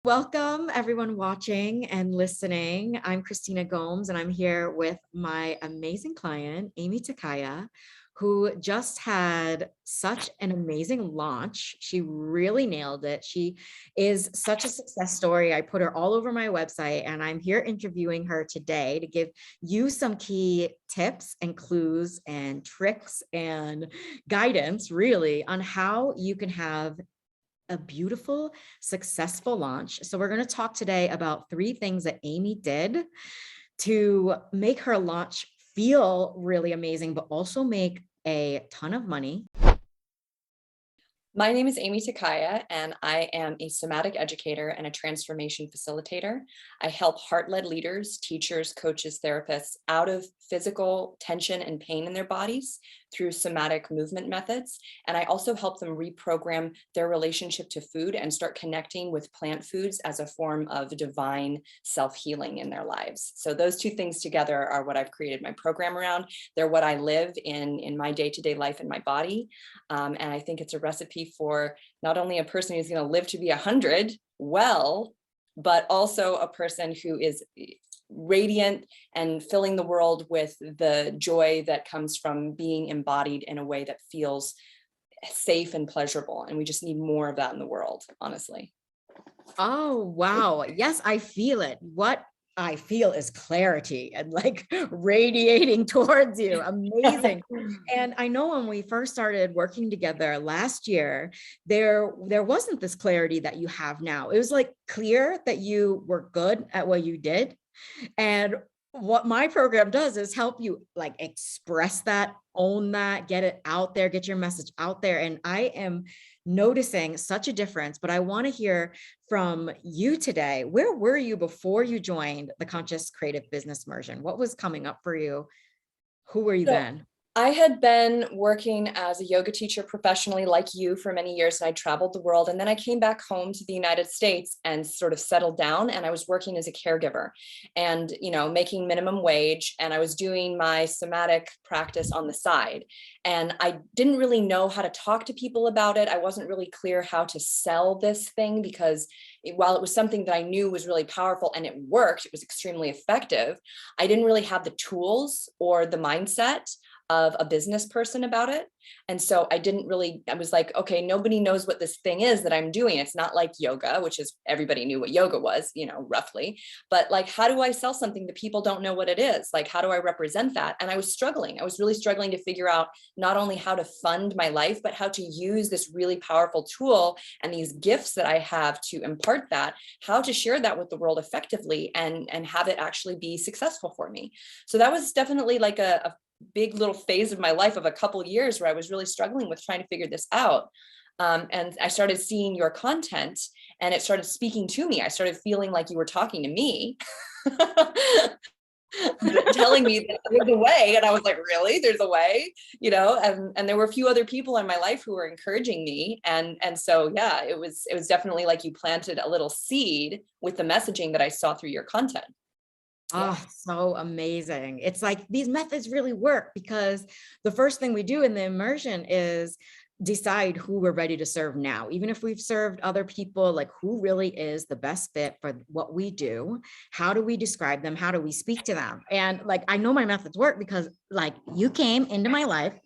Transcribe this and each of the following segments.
Welcome, everyone watching and listening. I'm Christina Gomes, and I'm here with my amazing client, Aimee Takaya, who just had such an amazing launch. She really nailed it. She is such a success story. I put her all over my website, and I'm here interviewing her today to give you some key tips and clues and tricks and guidance, really, on how you can have a beautiful, successful launch. So we're going to talk today about 3 things that Aimee did to make her launch feel really amazing, but also make a ton of money. My name is Aimee Takaya, and I am a somatic educator and a transformation facilitator. I help heart-led leaders, teachers, coaches, therapists out of physical tension and pain in their bodies through somatic movement methods. And I also help them reprogram their relationship to food and start connecting with plant foods as a form of divine self-healing in their lives. So those 2 things together are what I've created my program around. They're what I live in my day-to-day life in my body. And I think it's a recipe for not only a person who's going to live to be 100 well, but also a person who is radiant and filling the world with the joy that comes from being embodied in a way that feels safe and pleasurable. And we just need more of that in the world, honestly. Oh, wow. Yes, I feel it. What I feel is clarity and like radiating towards you. Amazing. And I know when we first started working together last year, there wasn't this clarity that you have now. It was like clear that you were good at what you did. And what my program does is help you like express that, own that, get it out there, get your message out there. And I am noticing such a difference, but I want to hear from you today. Where were you before you joined the Conscious Creative Business Immersion? What was coming up for you? Who were you So then? I had been working as a yoga teacher professionally like you for many years, and I traveled the world. And then I came back home to the United States and sort of settled down, and I was working as a caregiver and, making minimum wage. And I was doing my somatic practice on the side. And I didn't really know how to talk to people about it. I wasn't really clear how to sell this thing because while it was something that I knew was really powerful and it worked, it was extremely effective, I didn't really have the tools or the mindset of a business person about it. And so I was like, okay, nobody knows what this thing is that I'm doing. It's not like yoga, which is everybody knew what yoga was, roughly. But like, how do I sell something that people don't know what it is? Like, how do I represent that? And I was struggling. I was really struggling to figure out not only how to fund my life, but how to use this really powerful tool and these gifts that I have to impart that, how to share that with the world effectively and have it actually be successful for me. So that was definitely like a big little phase of my life of a couple of years where I was really struggling with trying to figure this out. And I started seeing your content and it started speaking to me. I started feeling like you were talking to me, telling me that there's a way. And I was like, really? There's a way, and there were a few other people in my life who were encouraging me. And so, yeah, it was definitely like you planted a little seed with the messaging that I saw through your content. Yeah. Oh, so amazing. It's like these methods really work because the first thing we do in the immersion is decide who we're ready to serve now. Even if we've served other people, like who really is the best fit for what we do? How do we describe them? How do we speak to them? And like, I know my methods work because like you came into my life.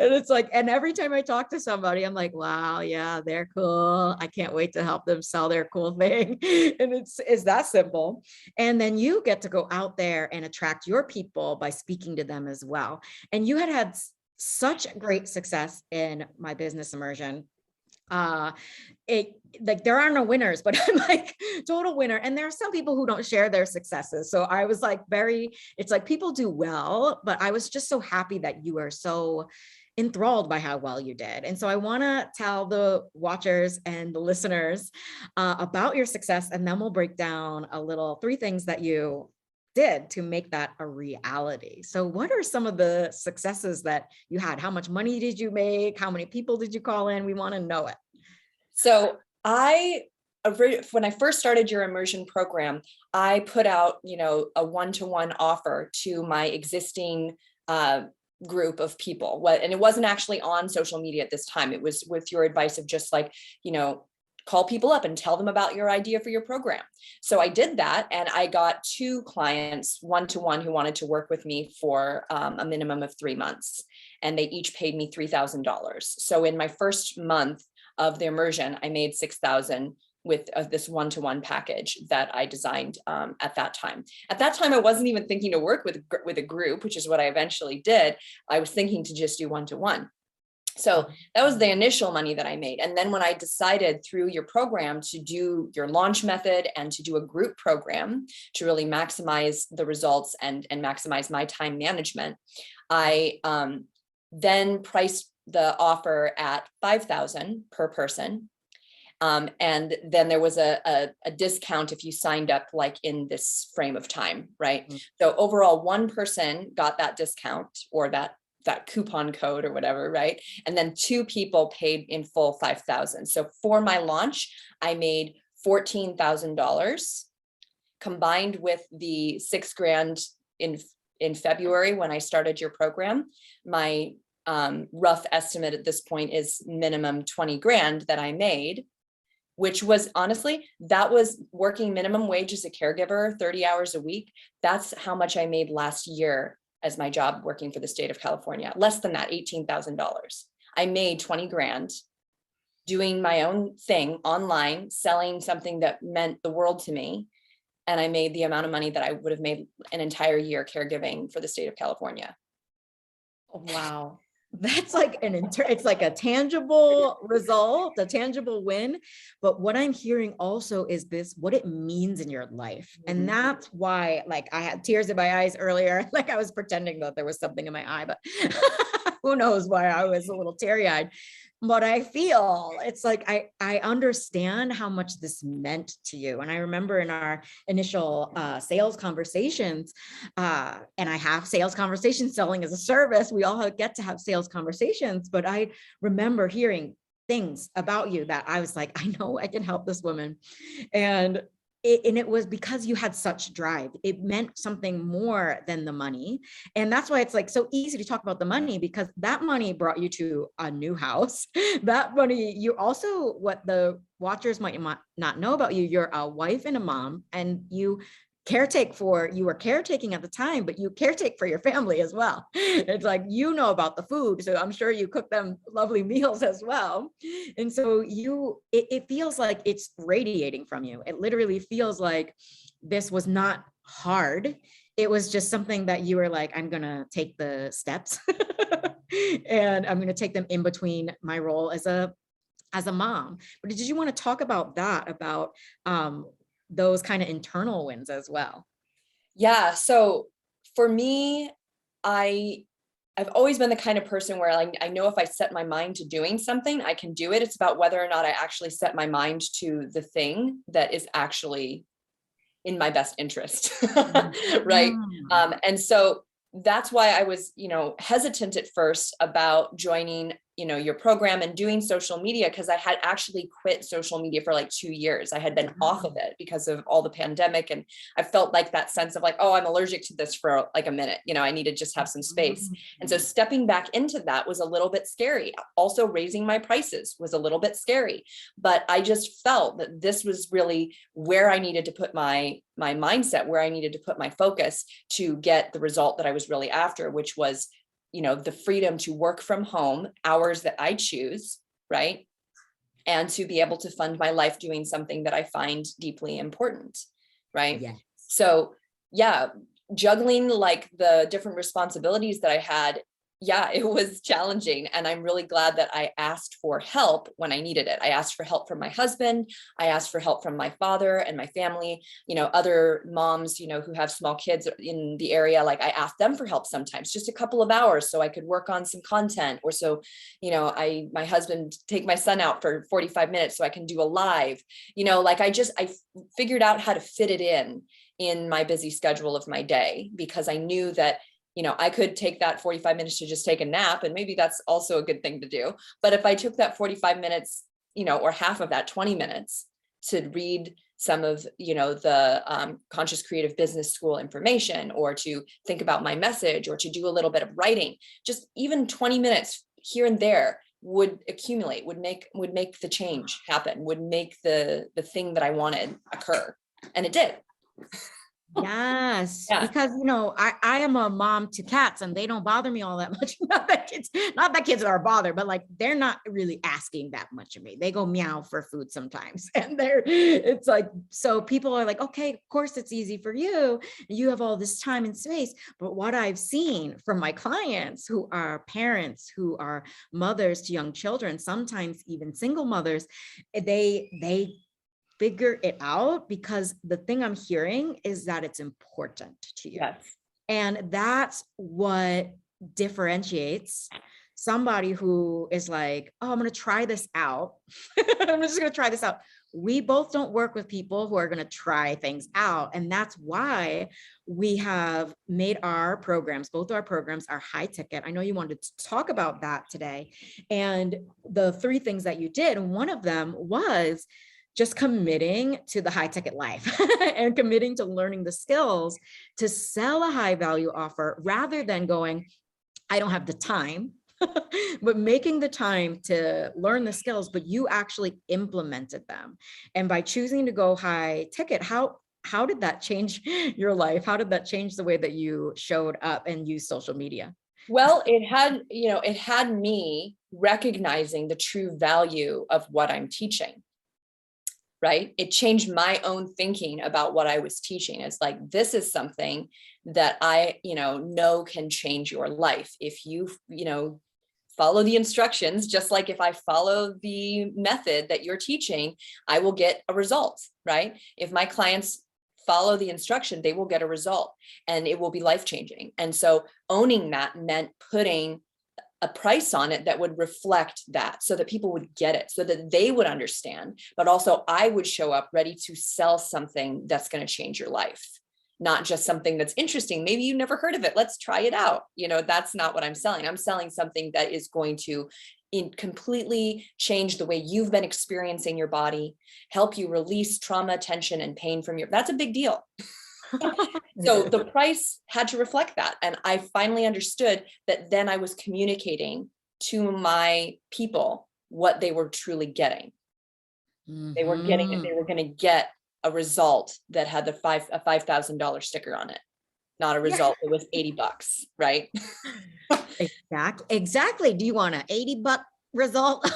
And it's like, and every time I talk to somebody, I'm like, wow, yeah, they're cool. I can't wait to help them sell their cool thing. And it's that simple. And then you get to go out there and attract your people by speaking to them as well. And you had such great success in my business immersion. It like there are no winners, but I'm like total winner. And there are some people who don't share their successes. So I was like it's like people do well, but I was just so happy that you were so enthralled by how well you did. And so I want to tell the watchers and the listeners about your success, and then we'll break down a little 3 things that you did to make that a reality. So what are some of the successes that you had? How much money did you make? How many people did you call in? We want to know it. So when I first started your immersion program, I put out, a one-to-one offer to my existing group of people. And it wasn't actually on social media at this time. It was with your advice of just like, call people up and tell them about your idea for your program. So I did that, and I got 2 clients one-to-one who wanted to work with me for a minimum of 3 months, and they each paid me $3,000. So in my first month of the immersion, I made $6,000 with this one-to-one package that I designed at that time. At that time, I wasn't even thinking to work with a group, which is what I eventually did. I was thinking to just do one-to-one. So that was the initial money that I made. And then when I decided through your program to do your launch method and to do a group program to really maximize the results and maximize my time management, I then priced the offer at $5,000 per person. And then there was a discount if you signed up like in this frame of time, right? Mm-hmm. So overall, one person got that discount or that coupon code or whatever, right? And then 2 people paid in full $5,000. So for my launch, I made $14,000 combined with the $6,000 in February when I started your program. My rough estimate at this point is minimum $20,000 that I made, which was honestly, that was working minimum wage as a caregiver, 30 hours a week. That's how much I made last year as my job working for the state of California. Less than that, $18,000. I made $20,000 doing my own thing online, selling something that meant the world to me. And I made the amount of money that I would have made an entire year caregiving for the state of California. Wow. That's like it's like a tangible result, a tangible win. But what I'm hearing also is what it means in your life. And that's why, like, I had tears in my eyes earlier. Like I was pretending that there was something in my eye, but who knows why I was a little teary-eyed. But I feel it's like I understand how much this meant to you. And I remember in our initial sales conversations, and I have sales conversations, selling as a service. We all get to have sales conversations, but I remember hearing things about you that I was like, I know I can help this woman. And it was because you had such drive. It meant something more than the money. And that's why it's like so easy to talk about the money, because that money brought you to a new house. That money, you also, what the watchers might not know about you, you're a wife and a mom, and you were caretaking at the time, but you caretake for your family as well. It's like, you know about the food. So I'm sure you cook them lovely meals as well. And so it feels like it's radiating from you. It literally feels like this was not hard. It was just something that you were like, I'm going to take the steps and I'm going to take them in between my role as a mom. But did you want to talk about that, about, those kind of internal wins as well? Yeah. So for me, I've always been the kind of person where I know if I set my mind to doing something, I can do it. It's about whether or not I actually set my mind to the thing that is actually in my best interest. Right. And so that's why I was, hesitant at first about joining, your program and doing social media, because I had actually quit social media for like 2 years. I had been off of it because of all the pandemic. And I felt like that sense of like, oh, I'm allergic to this for like a minute, I need to just have some space. And so stepping back into that was a little bit scary. Also raising my prices was a little bit scary, but I just felt that this was really where I needed to put my mindset, where I needed to put my focus to get the result that I was really after, which was the freedom to work from home, hours that I choose, right? And to be able to fund my life doing something that I find deeply important, right? Yeah. So yeah, juggling like the different responsibilities that I had, yeah, it was challenging. And I'm really glad that I asked for help when I needed it. I asked for help from my husband. I asked for help from my father and my family, other moms, who have small kids in the area. Like I asked them for help sometimes, just a couple of hours so I could work on some content, or so, my husband take my son out for 45 minutes so I can do a live, I figured out how to fit it in my busy schedule of my day, because I knew that I could take that 45 minutes to just take a nap, and maybe that's also a good thing to do. But if I took that 45 minutes, or half of that 20 minutes to read some of, the Conscious Creative Business School information, or to think about my message, or to do a little bit of writing, just even 20 minutes here and there would accumulate, would make the change happen, would make the thing that I wanted occur. And it did. Yes, Yeah. because I am a mom to cats and they don't bother me all that much. Not that kids are a bother, but like they're not really asking that much of me. They go meow for food sometimes. And it's like, so people are like, okay, of course it's easy for you. You have all this time and space. But what I've seen from my clients who are parents, who are mothers to young children, sometimes even single mothers, they figure it out because the thing I'm hearing is that it's important to you. Yes. And that's what differentiates somebody who is like, oh, I'm going to try this out. I'm just going to try this out. We both don't work with people who are going to try things out. And that's why we have made our programs, both our programs are high ticket. I know you wanted to talk about that today. And the 3 things that you did, one of them was just committing to the high ticket life and committing to learning the skills to sell a high value offer rather than going, I don't have the time, but making the time to learn the skills, but you actually implemented them. And by choosing to go high ticket, how did that change your life? How did that change the way that you showed up and used social media? Well, it had me recognizing the true value of what I'm teaching. Right? It changed my own thinking about what I was teaching. It's like, this is something that I, know can change your life. If you, follow the instructions, just like if I follow the method that you're teaching, I will get a result, right? If my clients follow the instruction, they will get a result and it will be life-changing. And so owning that meant putting a price on it that would reflect that, so that people would get it, so that they would understand, but also I would show up ready to sell something that's going to change your life, not just something that's interesting. Maybe you never heard of it. Let's try it out. That's not what I'm selling. I'm selling something that is going to completely change the way you've been experiencing your body, help you release trauma, tension, and pain from that's a big deal. So the price had to reflect that. And I finally understood that then I was communicating to my people what they were truly getting. They were getting it. They were going to get a result that had a $5,000 sticker on it, not a result that was $80, right? Exactly. Do you want an $80 result?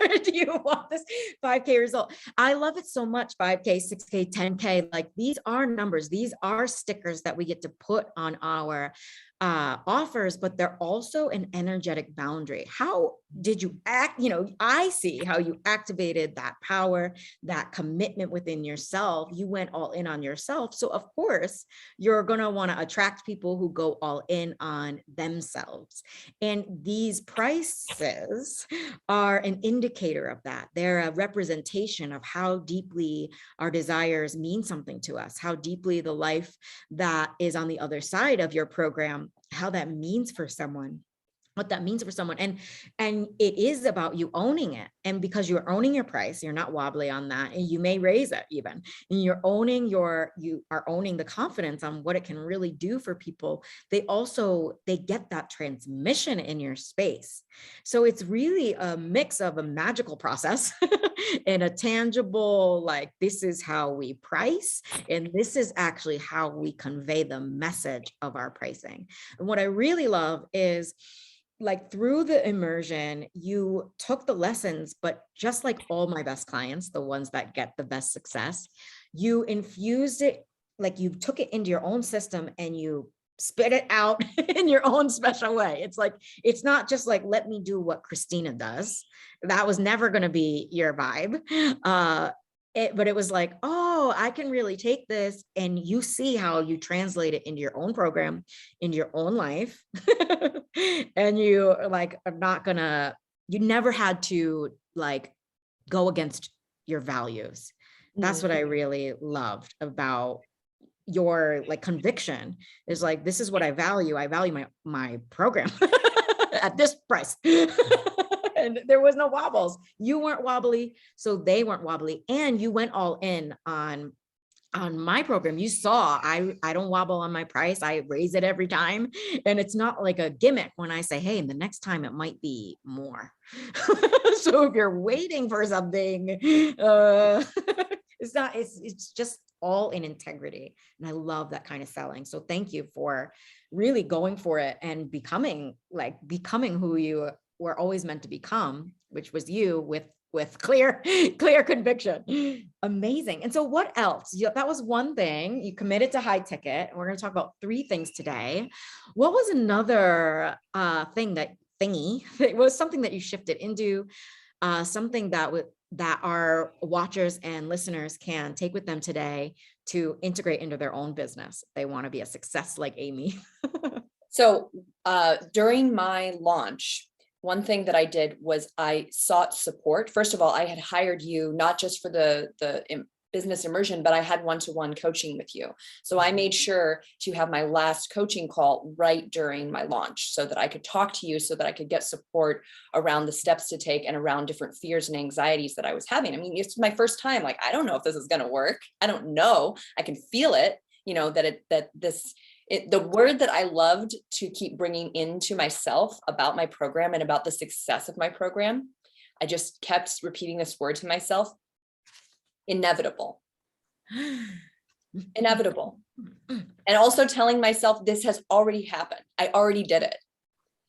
Or do you want this 5K result? I love it so much. 5K, 6K, 10K, like these are numbers. These are stickers that we get to put on our offers, but they're also an energetic boundary. How did you act? I see how you activated that power, that commitment within yourself. You went all in on yourself. So of course, you're going to want to attract people who go all in on themselves. And these prices are an indicator of that. They're a representation of how deeply our desires mean something to us, how deeply the life that is on the other side of your program, how that means for someone, what that means for someone. And it is about you owning it. And because you're owning your price, you're not wobbly on that. And you may raise it even, and you are owning the confidence on what it can really do for people. They get that transmission in your space. So it's really a mix of a magical process and a tangible, like, this is how we price. And this is actually how we convey the message of our pricing. And what I really love is, like, through the immersion, you took the lessons, but just like all my best clients, the ones that get the best success, you infused it, like you took it into your own system and you spit it out in your own special way. It's like, it's not just like, let me do what Christina does. That was never going to be your vibe. But it was like, oh, I can really take this, and you see how you translate it into your own program, into your own life. And you like are not gonna, you never had to like go against your values. That's what I really loved about your like conviction, is like, this is what I value. I value my program at this price. And there was no wobbles. You weren't wobbly, so they weren't wobbly. And you went all in on on my program, you saw, I don't wobble on my price. I raise it every time. And it's not like a gimmick when I say, hey, and the next time it might be more. So if you're waiting for something, it's not, it's just all in integrity. And I love that kind of selling. So thank you for really going for it and becoming who you were always meant to become, which was you with clear conviction. Amazing. And so what else? That was one thing. You committed to high ticket. And we're going to talk about 3 things today. What was another thingy? It was something that you shifted into, something that our watchers and listeners can take with them today to integrate into their own business. They want to be a success like Aimee. So during my launch, one thing that I did was I sought support. First of all, I had hired you not just for the business immersion, but I had one-to-one coaching with you. So I made sure to have my last coaching call right during my launch so that I could talk to you, so that I could get support around the steps to take and around different fears and anxieties that I was having. I mean, it's my first time. Like, I don't know if this is going to work. I don't know. I can feel it, you know, the word that I loved to keep bringing into myself about my program and about the success of my program, I just kept repeating this word to myself: inevitable, inevitable. And also telling myself, this has already happened. I already did it.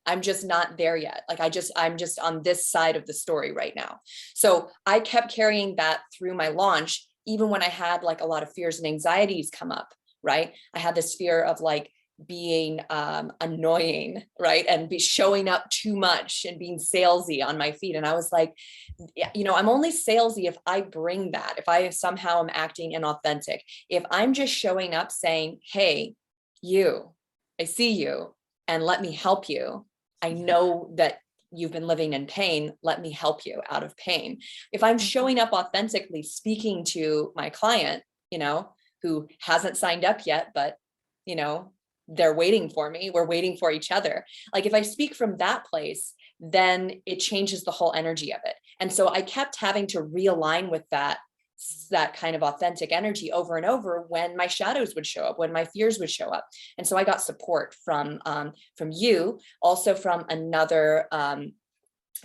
I'm just not there yet. Like I'm just on this side of the story right now. So I kept carrying that through my launch, even when I had like a lot of fears and anxieties come up. Right? I had this fear of like being annoying, right? And be showing up too much and being salesy on my feet. And I was like, you know, I'm only salesy if I bring that, if I somehow am acting inauthentic. If I'm just showing up saying, hey, I see you, and let me help you. I know that you've been living in pain. Let me help you out of pain. If I'm showing up authentically, speaking to my client, you know, who hasn't signed up yet, but, you know, they're waiting for me. We're waiting for each other. Like if I speak from that place, then it changes the whole energy of it. And so I kept having to realign with that kind of authentic energy over and over when my shadows would show up, when my fears would show up. And so I got support from you, also from another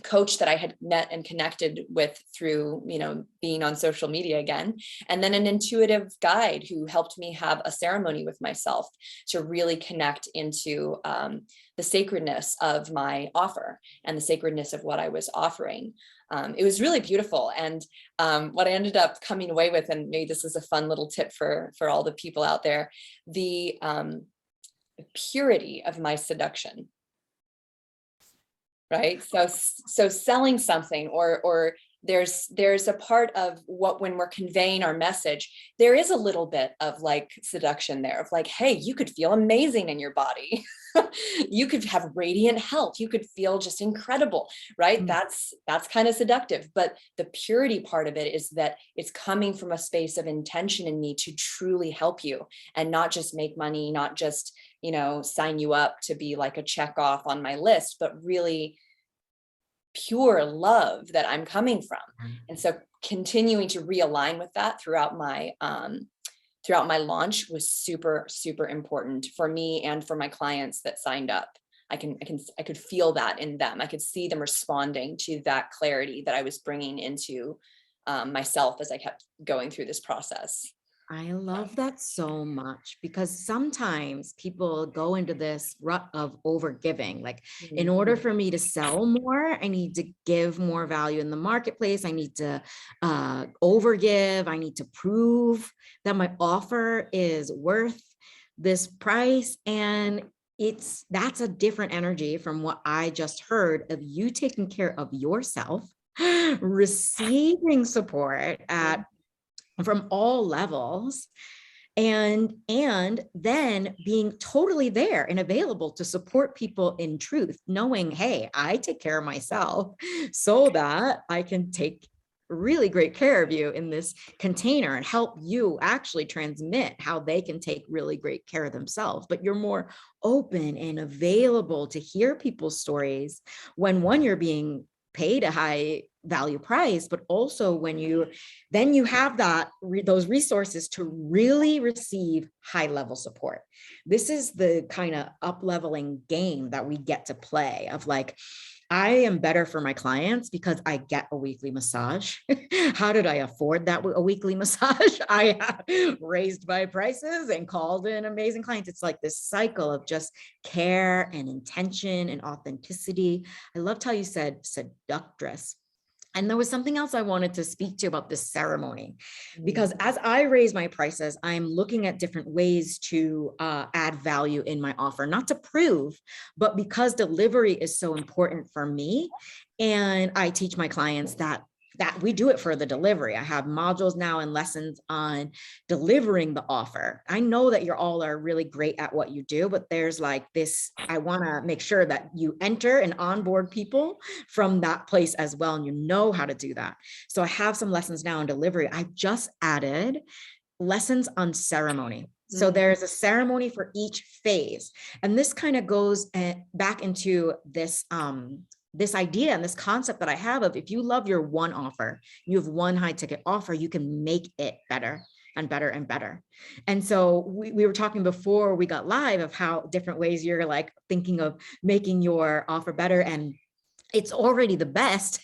coach that I had met and connected with through, you know, being on social media again, and then an intuitive guide who helped me have a ceremony with myself to really connect into the sacredness of my offer and the sacredness of what I was offering. It was really beautiful. And what I ended up coming away with, and maybe this is a fun little tip for all the people out there, the purity of my seduction. Right. So selling something or there's a part of what, when we're conveying our message, there is a little bit of like seduction there of like, hey, you could feel amazing in your body. You could have radiant health. You could feel just incredible. Right. That's kind of seductive. But the purity part of it is that it's coming from a space of intention in me to truly help you and not just make money, not just, you know, sign you up to be like a check off on my list, but really pure love that I'm coming from. And so continuing to realign with that throughout my launch was super, super important for me and for my clients that signed up. I could feel that in them. I could see them responding to that clarity that I was bringing into myself as I kept going through this process. I love that so much, because sometimes people go into this rut of overgiving. Like, in order for me to sell more, I need to give more value in the marketplace. I need to overgive. I need to prove that my offer is worth this price. And that's a different energy from what I just heard of you taking care of yourself, receiving support from all levels, and then being totally there and available to support people in truth, knowing, hey, I take care of myself so that I can take really great care of you in this container and help you actually transmit how they can take really great care of themselves. But you're more open and available to hear people's stories when, one, you're being paid a high value price, but also when you have those resources to really receive high level support. This is the kind of up leveling game that we get to play of like, I am better for my clients because I get a weekly massage. How did I afford that a weekly massage? I raised my prices and called in amazing clients. It's like this cycle of just care and intention and authenticity. I loved how you said seductress. And there was something else I wanted to speak to about this ceremony, because as I raise my prices, I'm looking at different ways to add value in my offer, not to prove, but because delivery is so important for me. And I teach my clients that we do it for the delivery. I have modules now and lessons on delivering the offer. I know that you all are really great at what you do, but there's like this, I want to make sure that you enter and onboard people from that place as well. And you know how to do that. So I have some lessons now on delivery. I just added lessons on ceremony. So there's a ceremony for each phase. And this kind of goes back into this idea and this concept that I have of, if you love your one offer, you have one high ticket offer, you can make it better and better and better. And so we were talking before we got live of how different ways you're like thinking of making your offer better, and it's already the best.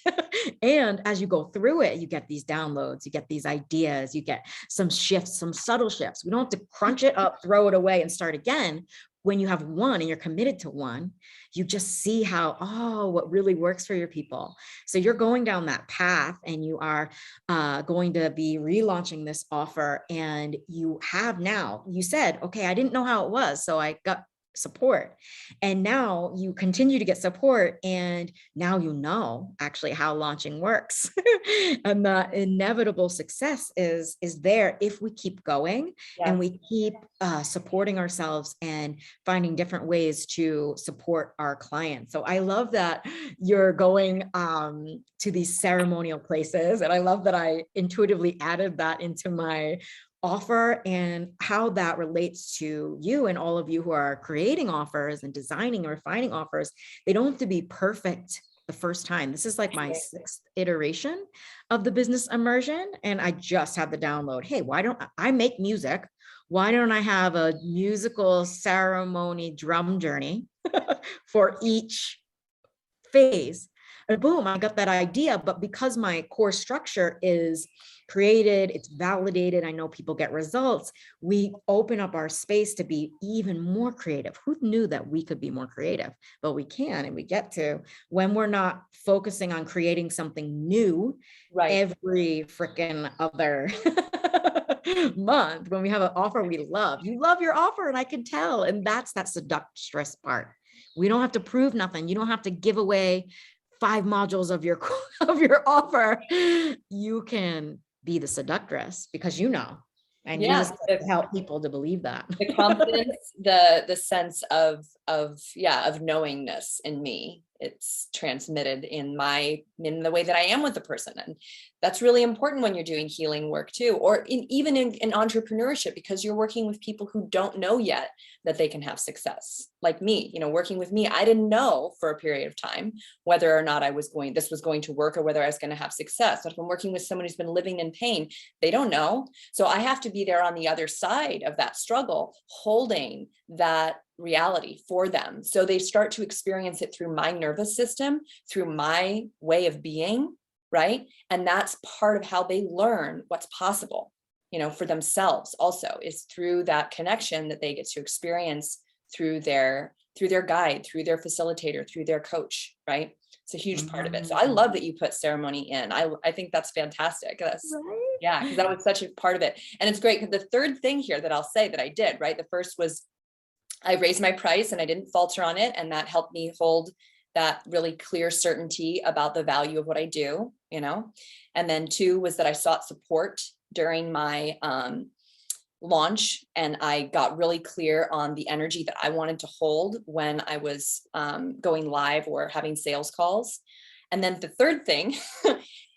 And as you go through it, you get these downloads, you get these ideas, you get some shifts, some subtle shifts. We don't have to crunch it up, throw it away and start again. When you have one and you're committed to one, you just see how, what really works for your people. So you're going down that path and you are going to be relaunching this offer. And you have now, you said, okay, I didn't know how it was, so I got support. And now you continue to get support. And now you know actually how launching works. And the inevitable success is there if we keep going. Yes. And we keep supporting ourselves and finding different ways to support our clients. So I love that you're going to these ceremonial places. And I love that I intuitively added that into my offer and how that relates to you and all of you who are creating offers and designing and refining offers. They don't have to be perfect the first time. This is like my 6th iteration of the business immersion. And I just had the download. Hey, why don't I make music? Why don't I have a musical ceremony drum journey for each phase? And boom, I got that idea. But because my core structure is created, it's validated, I know people get results, we open up our space to be even more creative. Who knew that we could be more creative? But we can, and we get to, when we're not focusing on creating something new every freaking other month. When we have an offer we love, you love your offer, and I can tell. And that's that seductress part. We don't have to prove nothing. You don't have to give away 5 modules of your offer. You can be the seductress because you know, and you just help people to believe that. The confidence, the sense of knowingness in me, it's transmitted in the way that I am with the person. And that's really important when you're doing healing work too, or even in entrepreneurship, because you're working with people who don't know yet that they can have success. Like me, working with me, I didn't know for a period of time whether or not this was going to work, or whether I was going to have success. But if I'm working with someone who's been living in pain, they don't know. So I have to be there on the other side of that struggle, holding that reality for them. So they start to experience it through my nervous system, through my way of being, right? And that's part of how they learn what's possible, for themselves also, is through that connection that they get to experience through their guide, through their facilitator, through their coach, right? It's a huge part of it. So I love that you put ceremony in. I think that's fantastic. Yeah, because that was such a part of it. And it's great because the third thing here that I'll say that I did, right? The first was I raised my price and I didn't falter on it. And that helped me hold that really clear certainty about the value of what I do, And then 2 was that I sought support during my launch, and I got really clear on the energy that I wanted to hold when I was going live or having sales calls. And then the third thing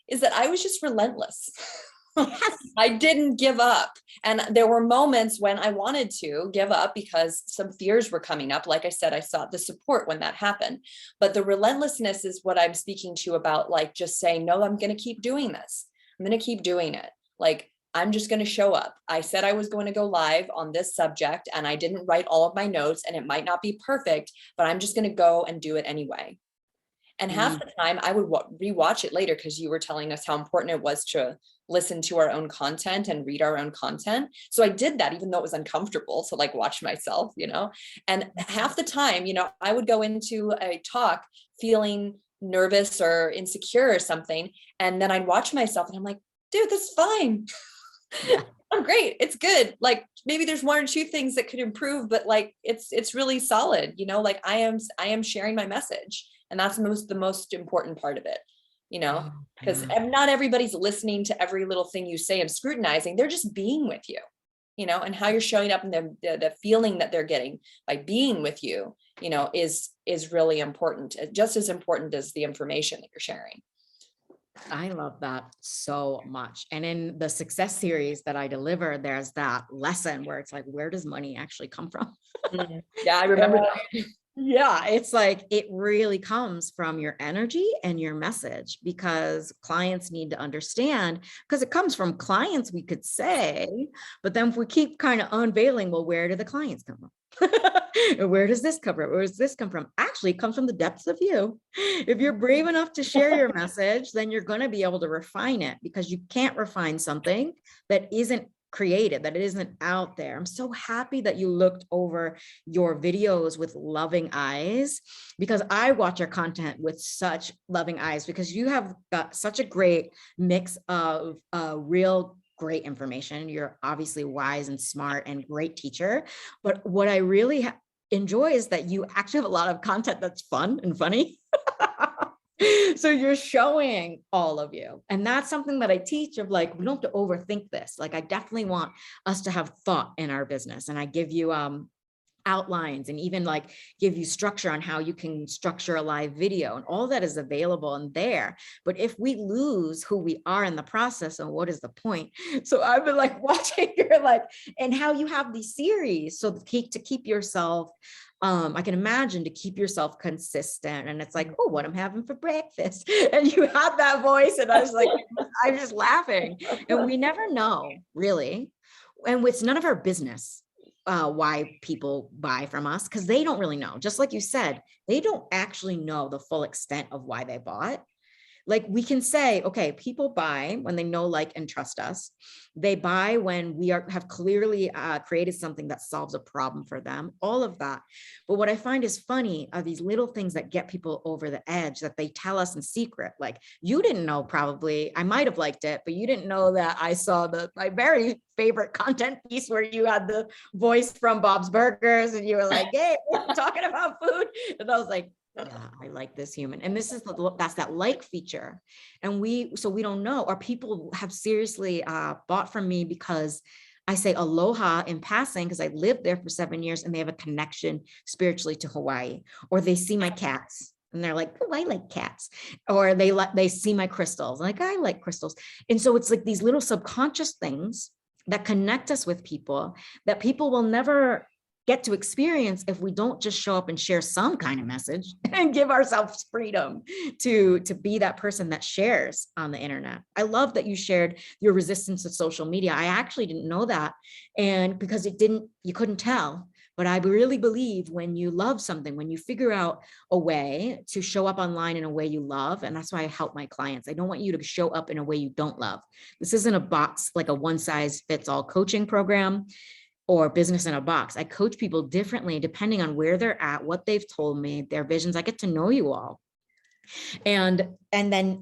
is that I was just relentless. I didn't give up. And there were moments when I wanted to give up because some fears were coming up. Like I said, I sought the support when that happened. But the relentlessness is what I'm speaking to about, like, just saying, no, I'm going to keep doing this. I'm going to keep doing it. Like, I'm just going to show up. I said I was going to go live on this subject, and I didn't write all of my notes, and it might not be perfect, but I'm just going to go and do it anyway. And half the time I would rewatch it later, because you were telling us how important it was to listen to our own content and read our own content. So I did that, even though it was uncomfortable to like watch myself, and half the time, I would go into a talk feeling nervous or insecure or something. And then I'd watch myself and I'm like, dude, this is fine. I'm great. It's good. Like, maybe there's one or two things that could improve, but like, it's really solid, like I am sharing my message. And that's the most important part of it, because not everybody's listening to every little thing you say and scrutinizing. They're just being with you, and how you're showing up, and the feeling that they're getting by being with you, is really important, just as important as the information that you're sharing. I love that so much. And in the success series that I deliver, there's that lesson where it's like, where does money actually come from? Yeah, I remember that. Yeah, it's like, it really comes from your energy and your message, because clients need to understand, because it comes from clients, we could say, but then if we keep kind of unveiling, well, where do the clients come from? Where does this come from? Where does this come from? Actually, it comes from the depths of you. If you're brave enough to share your message, then you're going to be able to refine it, because you can't refine something that isn't created, that it isn't out there. I'm so happy that you looked over your videos with loving eyes, because I watch your content with such loving eyes, because you have got such a great mix of real great information. You're obviously wise and smart and great teacher. But what I really enjoy is that you actually have a lot of content that's fun and funny. So you're showing all of you. And that's something that I teach of, like, we don't have to overthink this. Like, I definitely want us to have thought in our business. And I give you outlines, and even like give you structure on how you can structure a live video, and all that is available in there. But if we lose who we are in the process, and what is the point? So I've been like watching your and how you have these series, so to keep yourself, I can imagine, to keep yourself consistent. And it's like, oh, what I'm having for breakfast. And you had that voice, and I was like, I'm just laughing. And we never know, really. And it's none of our business why people buy from us, because they don't really know. Just like you said, they don't actually know the full extent of why they bought. Like, we can say, okay, people buy when they know, like, and trust us. They buy when we have clearly created something that solves a problem for them, all of that. But what I find is funny are these little things that get people over the edge, that they tell us in secret. Like, you didn't know, probably, I might have liked it, but you didn't know that I saw my very favorite content piece where you had the voice from Bob's Burgers, and you were like, hey, we're talking about food. And I was like, yeah, I like this human. And this is that's that like feature. And we don't know, or people have seriously bought from me because I say aloha in passing, because I lived there for 7 years, and they have a connection spiritually to Hawaii, or they see my cats and they're like, oh, I like cats, or they see my crystals, like, I like crystals. And so it's like these little subconscious things that connect us with people, that people will never get to experience if we don't just show up and share some kind of message and give ourselves freedom to be that person that shares on the internet. I love that you shared your resistance to social media. I actually didn't know that. And because you couldn't tell, but I really believe when you love something, when you figure out a way to show up online in a way you love, and that's why I help my clients. I don't want you to show up in a way you don't love. This isn't a box, like a one size fits all coaching program or business in a box. I coach people differently depending on where they're at, what they've told me, their visions. I get to know you all. And then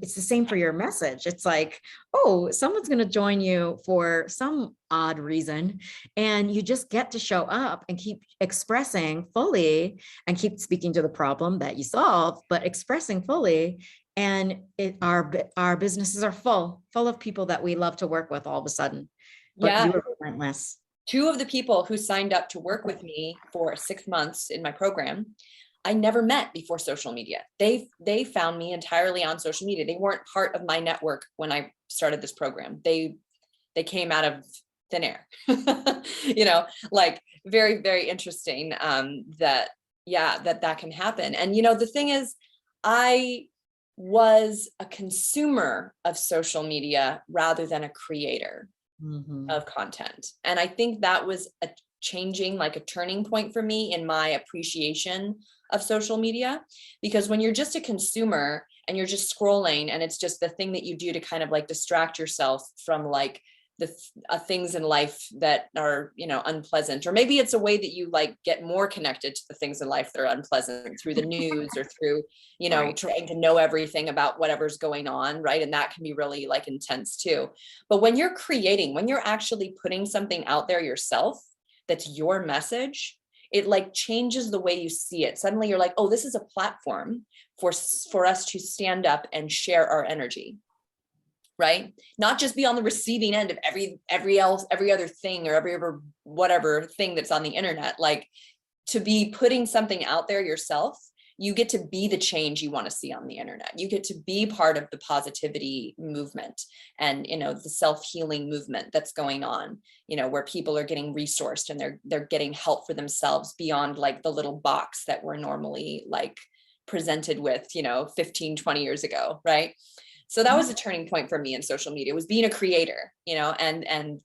it's the same for your message. It's like, oh, someone's going to join you for some odd reason, and you just get to show up and keep expressing fully, and keep speaking to the problem that you solve, but expressing fully. And our businesses are full of people that we love to work with all of a sudden. But Yeah. you were relentless. 2 of the people who signed up to work with me for 6 months in my program, I never met before social media. They found me entirely on social media. They weren't part of my network when I started this program. They came out of thin air, you know, like very, very interesting, that can happen. And, you know, the thing is, I was a consumer of social media rather than a creator of content. And I think that was a changing, like a turning point for me in my appreciation of social media, because when you're just a consumer and you're just scrolling and it's just the thing that you do to kind of like distract yourself from like the things in life that are, you know, unpleasant, or maybe it's a way that you like get more connected to the things in life that are unpleasant through the news or through, you know, trying to know everything about whatever's going on, right? And that can be really like intense too. But when you're creating, when you're actually putting something out there yourself, that's your message, it like changes the way you see it. Suddenly you're like, oh, this is a platform for us to stand up and share our energy. Right? Not just be on the receiving end of every other thing or every other whatever thing that's on the internet. Like, to be putting something out there yourself, you get to be the change you want to see on the internet. You get to be part of the positivity movement and, you know, the self-healing movement that's going on, you know, where people are getting resourced and they're getting help for themselves beyond like the little box that we're normally like presented with, you know, 15, 20 years ago, right? So that was a turning point for me in social media, was being a creator, you know, and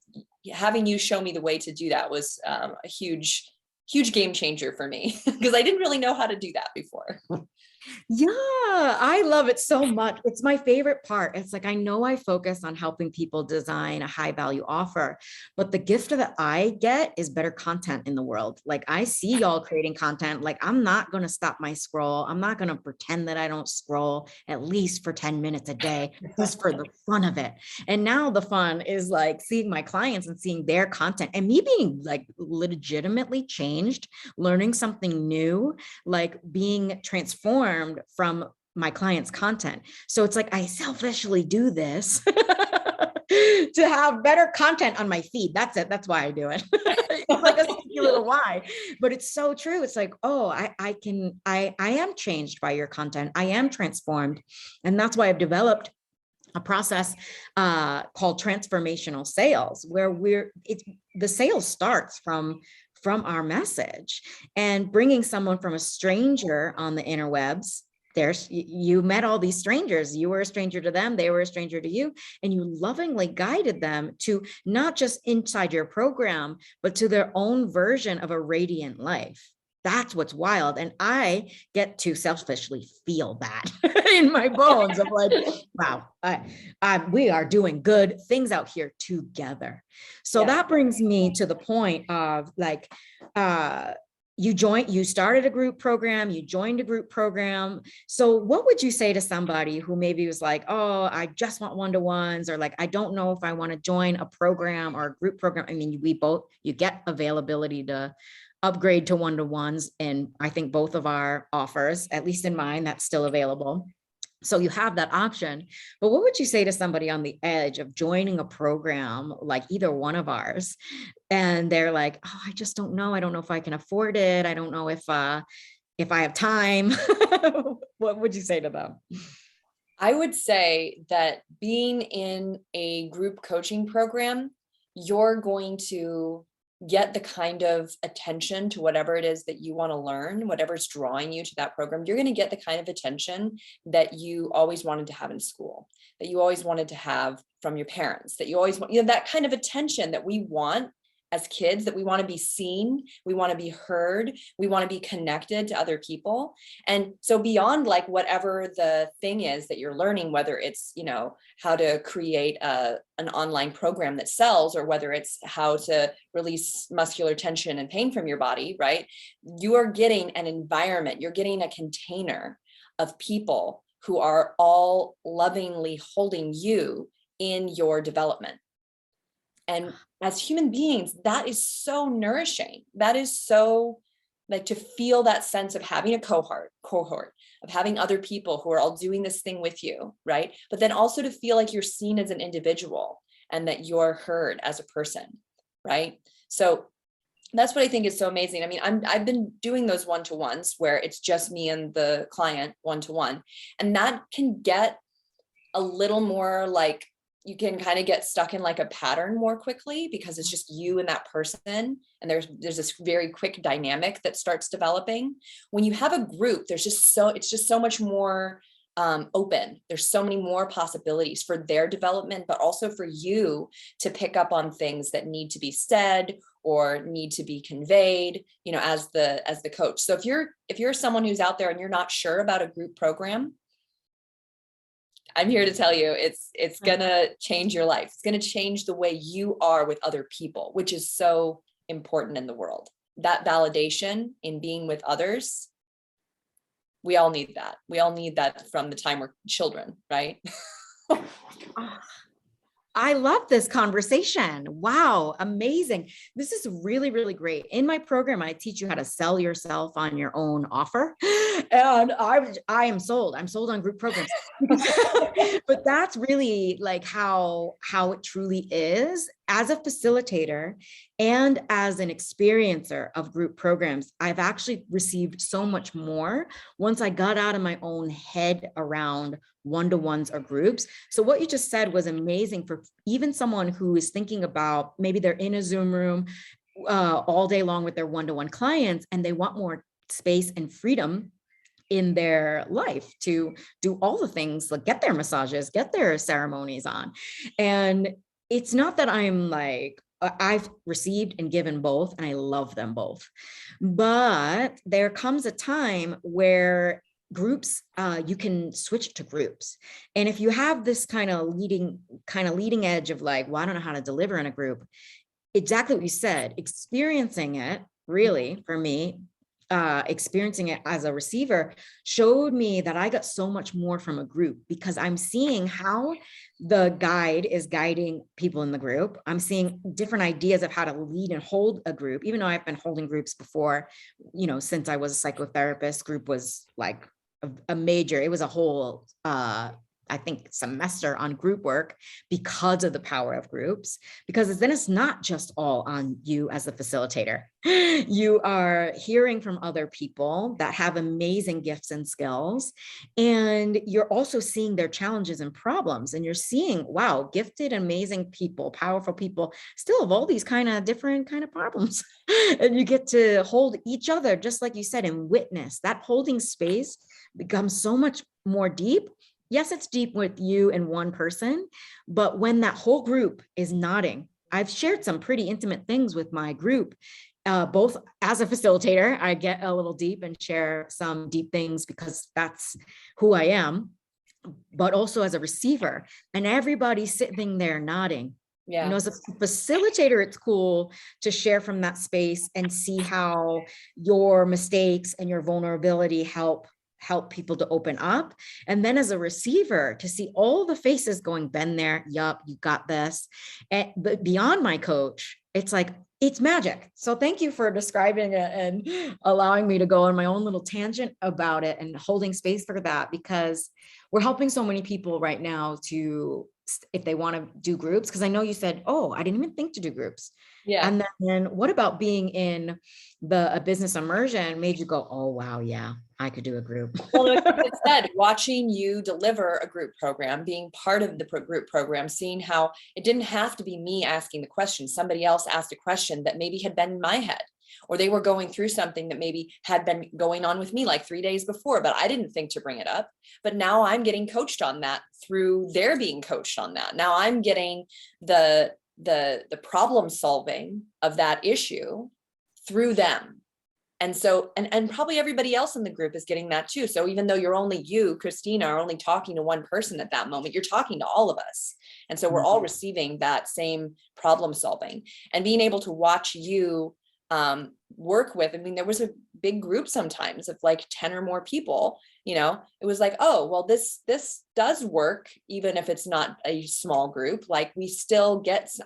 having you show me the way to do that was a huge game changer for me, because I didn't really know how to do that before. Yeah, I love it so much. It's my favorite part. It's like, I know I focus on helping people design a high value offer, but the gift that I get is better content in the world. Like, I see y'all creating content. Like, I'm not going to stop my scroll. I'm not going to pretend that I don't scroll at least for 10 minutes a day, just for the fun of it. And now the fun is like seeing my clients and seeing their content and me being like legitimately changed, learning something new, like being transformed from my clients' content. So it's like, I selfishly do this to have better content on my feed. That's it. That's why I do it. It's like a sneaky little why, but it's so true. It's like, oh, I am changed by your content. I am transformed. And that's why I've developed a process called transformational sales, where the sales starts from our message, and bringing someone from a stranger on the interwebs. You met all these strangers. You were a stranger to them. They were a stranger to you. And you lovingly guided them to not just inside your program, but to their own version of a radiant life. That's what's wild. And I get to selfishly feel that in my bones of like, wow, we are doing good things out here together. So that brings me to the point of like, you started a group program, you joined a group program. So what would you say to somebody who maybe was like, oh, I just want one-to-ones, or like, I don't know if I want to join a program or a group program. I mean, you get availability to upgrade to one-to-ones. And I think both of our offers, at least in mine, that's still available. So you have that option. But what would you say to somebody on the edge of joining a program like either one of ours, and they're like, oh, I just don't know. I don't know if I can afford it. I don't know if I have time. What would you say to them? I would say that being in a group coaching program, you're going to get the kind of attention to whatever it is that you want to learn, whatever's drawing you to that program. You're going to get the kind of attention that you always wanted to have in school, that you always wanted to have from your parents, that you always want, that kind of attention that we want as kids, that we want to be seen, we want to be heard, we want to be connected to other people. And so beyond like whatever the thing is that you're learning, whether it's, you know, how to create an online program that sells, or whether it's how to release muscular tension and pain from your body, right? You are getting an environment, you're getting a container of people who are all lovingly holding you in your development. And as human beings, that is so nourishing. That is so, like, to feel that sense of having a cohort, of having other people who are all doing this thing with you, right? But then also to feel like you're seen as an individual and that you're heard as a person, right? So that's what I think is so amazing. I mean, I've been doing those one-to-ones where it's just me and the client one-to-one, and that can get a little more like you can kind of get stuck in like a pattern more quickly because it's just you and that person. And there's this very quick dynamic that starts developing. When you have a group, it's just so much more open. There's so many more possibilities for their development, but also for you to pick up on things that need to be said or need to be conveyed, as the coach. So if you're someone who's out there and you're not sure about a group program, I'm here to tell you it's gonna change your life. It's gonna change the way you are with other people, which is so important in the world. That validation in being with others, we all need that. We all need that from the time we're children, right? I love this conversation. Wow, amazing. This is really, really great. In my program, I teach you how to sell yourself on your own offer. And I am sold. I'm sold on group programs. But that's really like how it truly is. As a facilitator and as an experiencer of group programs, I've actually received so much more once I got out of my own head around one-to-ones or groups. So what you just said was amazing for even someone who is thinking about maybe they're in a Zoom room all day long with their one-to-one clients and they want more space and freedom in their life to do all the things, like get their massages, get their ceremonies on. And it's not that I'm like, I've received and given both, and I love them both. But there comes a time where groups, you can switch to groups. And if you have this kind of leading edge of like, well, I don't know how to deliver in a group, exactly what you said, experiencing it really for me, experiencing it as a receiver showed me that I got so much more from a group because I'm seeing how the guide is guiding people in the group. I'm seeing different ideas of how to lead and hold a group, even though I've been holding groups before, since I was a psychotherapist. Group was like a major, it was a whole, I think, semester on group work because of the power of groups, because then it's not just all on you as the facilitator. You are hearing from other people that have amazing gifts and skills, and you're also seeing their challenges and problems, and you're seeing, wow, gifted, amazing people, powerful people still have all these kind of different kind of problems. And you get to hold each other, just like you said, and witness that holding space becomes so much more deep. Yes, it's deep with you and one person, but when that whole group is nodding, I've shared some pretty intimate things with my group, both as a facilitator, I get a little deep and share some deep things because that's who I am, but also as a receiver, and everybody's sitting there nodding. Yeah. As a facilitator, it's cool to share from that space and see how your mistakes and your vulnerability help people to open up. And then as a receiver, to see all the faces going, been there, yup, you got this. But beyond my coach, it's like, it's magic. So thank you for describing it and allowing me to go on my own little tangent about it and holding space for that, because we're helping so many people right now to, if they want to do groups, because I know you said, oh, I didn't even think to do groups. Yeah. And then what about being in a business immersion made you go, oh, wow, yeah, I could do a group. Well, like you said, watching you deliver a group program, being part of the group program, seeing how it didn't have to be me asking the question. Somebody else asked a question that maybe had been in my head, or they were going through something that maybe had been going on with me like 3 days before, but I didn't think to bring it up. But now I'm getting coached on that through their being coached on that. Now I'm getting the problem solving of that issue through them. And so, and probably everybody else in the group is getting that too. So even though you, Christina, are only talking to one person at that moment, you're talking to all of us. And so we're all receiving that same problem solving, and being able to watch you work with, I mean, there was a big group sometimes of like 10 or more people, it was like, oh, well, this does work, even if it's not a small group, like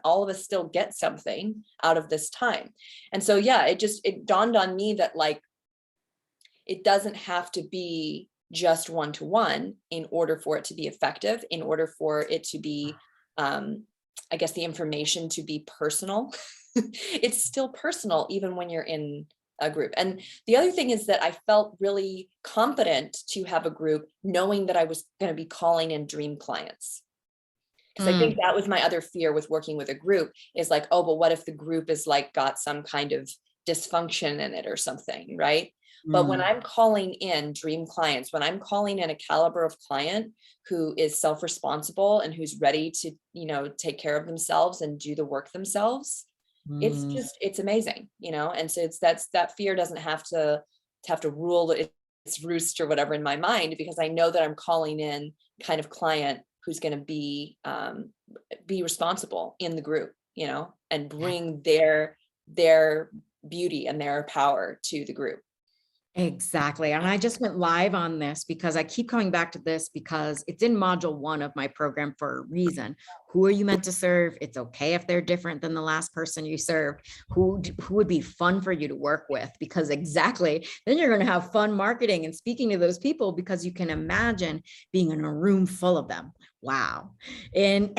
all of us still get something out of this time. And so, yeah, it dawned on me that like, it doesn't have to be just one-to-one in order for it to be effective, in order for it to be, I guess, the information to be personal. It's still personal, even when you're in a group. And the other thing is that I felt really confident to have a group, knowing that I was going to be calling in dream clients. Because I think that was my other fear with working with a group, is like, oh, but what if the group is like got some kind of dysfunction in it or something, right? But when I'm calling in dream clients, when I'm calling in a caliber of client who is self-responsible and who's ready to, take care of themselves and do the work themselves, it's amazing, and so that fear doesn't have to rule its roost or whatever in my mind, because I know that I'm calling in kind of client who's going to be responsible in the group, and bring their beauty and their power to the group. Exactly. And I just went live on this because I keep coming back to this because it's in module 1 of my program for a reason. Who are you meant to serve? It's okay if they're different than the last person you served. Who would be fun for you to work with? Because exactly, then you're going to have fun marketing and speaking to those people, because you can imagine being in a room full of them. Wow. And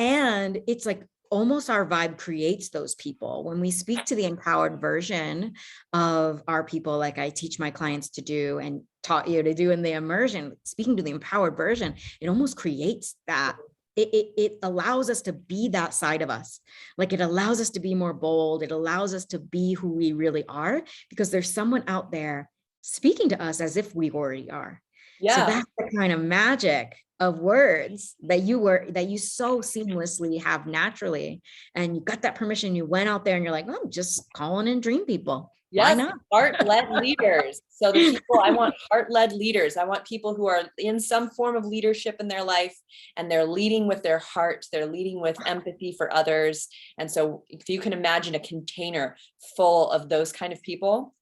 it's like, almost our vibe creates those people. When we speak to the empowered version of our people, like I teach my clients to do and taught you to do in the immersion, speaking to the empowered version, it almost creates that. It allows us to be that side of us. Like, it allows us to be more bold. It allows us to be who we really are, because there's someone out there speaking to us as if we already are. Yeah. So that's the kind of magic of words that you so seamlessly have naturally. And you got that permission. You went out there and you're like, oh, I'm just calling in dream people. Yes, why not? heart-led leaders. So the people, I want heart-led leaders. I want people who are in some form of leadership in their life, and they're leading with their heart. They're leading with empathy for others. And so if you can imagine a container full of those kind of people,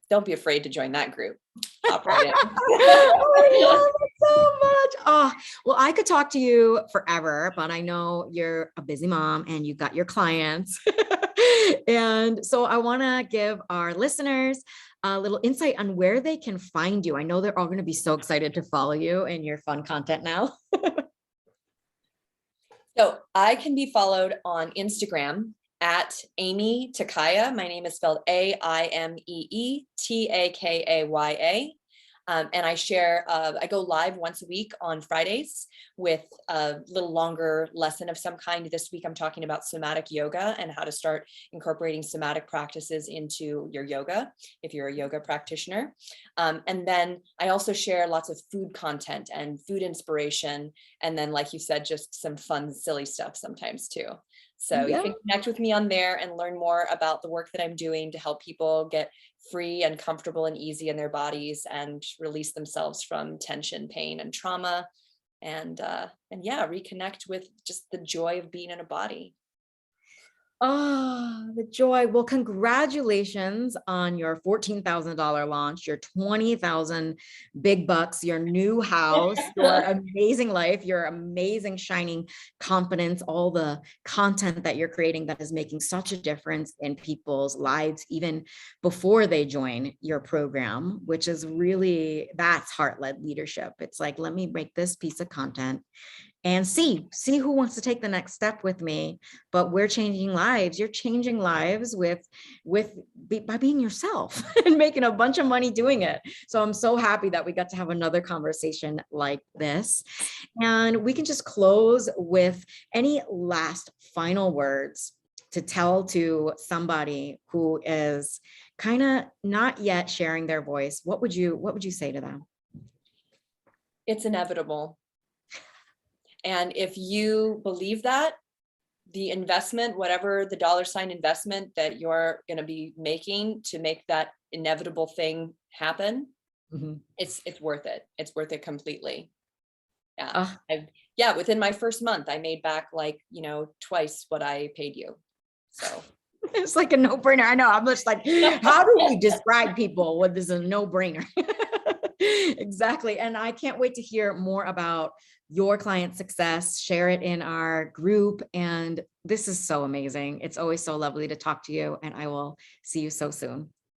don't be afraid to join that group. Hop right in. I love it so much. Oh, well, I could talk to you forever, but I know you're a busy mom and you got your clients. And so I want to give our listeners a little insight on where they can find you. I know they're all going to be so excited to follow you and your fun content now. So I can be followed on Instagram at Aimee Takaya. My name is spelled Aimee Takaya. And I share, I go live once a week on Fridays with a little longer lesson of some kind. This week, I'm talking about somatic yoga and how to start incorporating somatic practices into your yoga, if you're a yoga practitioner. And then I also share lots of food content and food inspiration. And then, like you said, just some fun, silly stuff sometimes too. So you can connect with me on there and learn more about the work that I'm doing to help people get free and comfortable and easy in their bodies and release themselves from tension, pain, and trauma, and yeah, reconnect with just the joy of being in a body. Oh, the joy. Well, congratulations on your $14,000 launch, your 20,000 big bucks, your new house, your amazing life, your amazing shining confidence, all the content that you're creating that is making such a difference in people's lives, even before they join your program, which is really, that's heart-led leadership. It's like, let me make this piece of content and see who wants to take the next step with me. But we're changing lives. You're changing lives by being yourself and making a bunch of money doing it. So I'm so happy that we got to have another conversation like this. And we can just close with any last final words to tell to somebody who is kind of not yet sharing their voice. What would you say to them? It's inevitable. And if you believe that, the investment, whatever the $ investment that you're going to be making to make that inevitable thing happen, it's worth it. It's worth it completely. Yeah. Within my first month, I made back like, twice what I paid you. So it's like a no-brainer. I know. I'm just like, how do we describe people what is a no-brainer? Exactly. And I can't wait to hear more about your client success. Share it in our group. And this is so amazing. It's always so lovely to talk to you. And I will see you so soon.